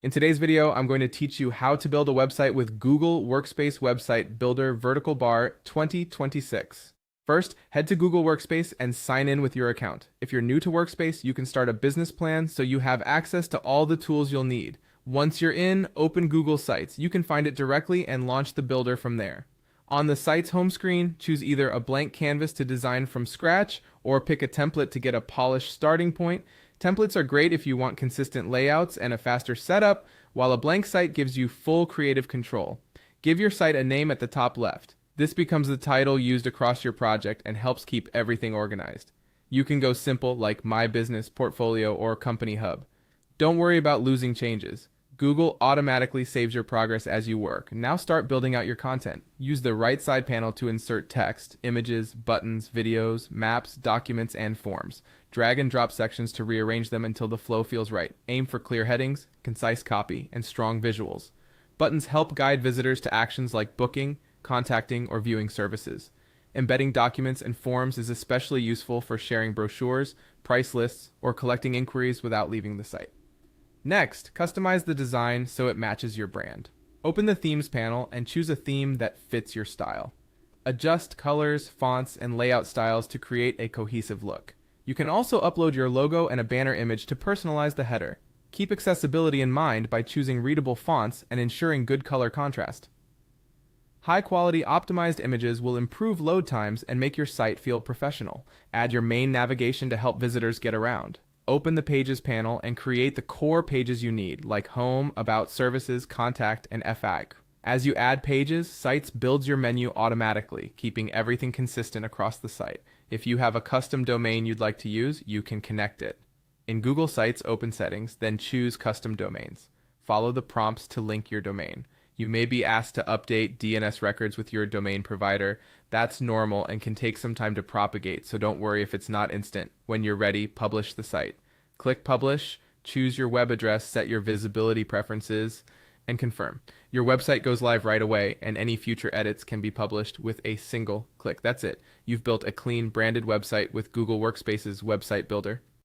In today's video, I'm going to teach you how to build a website with Google Workspace Website Builder Vertical Bar 2026. First, head to Google Workspace and sign in with your account. If you're new to Workspace, you can start a business plan so you have access to all the tools you'll need. Once you're in, open Google Sites. You can find it directly and launch the builder from there. On the site's home screen, choose either a blank canvas to design from scratch or pick a template to get a polished starting point. Templates are great if you want consistent layouts and a faster setup, while a blank site gives you full creative control. Give your site a name at the top left. This becomes the title used across your project and helps keep everything organized. You can go simple like My Business, Portfolio, or Company Hub. Don't worry about losing changes. Google automatically saves your progress as you work. Now start building out your content. Use the right side panel to insert text, images, buttons, videos, maps, documents, and forms. Drag and drop sections to rearrange them until the flow feels right. Aim for clear headings, concise copy, and strong visuals. Buttons help guide visitors to actions like booking, contacting, or viewing services. Embedding documents and forms is especially useful for sharing brochures, price lists, or collecting inquiries without leaving the site. Next, customize the design so it matches your brand. Open the Themes panel and choose a theme that fits your style. Adjust colors, fonts, and layout styles to create a cohesive look. You can also upload your logo and a banner image to personalize the header. Keep accessibility in mind by choosing readable fonts and ensuring good color contrast. High-quality optimized images will improve load times and make your site feel professional. Add your main navigation to help visitors get around. Open the Pages panel and create the core pages you need, like Home, About Services, Contact, and FAQ. As you add pages, Sites builds your menu automatically, keeping everything consistent across the site. If you have a custom domain you'd like to use, you can connect it. In Google Sites, open Settings, then choose Custom Domains. Follow the prompts to link your domain. You may be asked to update DNS records with your domain provider. That's normal and can take some time to propagate, so don't worry if it's not instant. When you're ready, publish the site. Click Publish, choose your web address, set your visibility preferences, and confirm. Your website goes live right away, and any future edits can be published with a single click. That's it. You've built a clean, branded website with Google Workspace's Website Builder.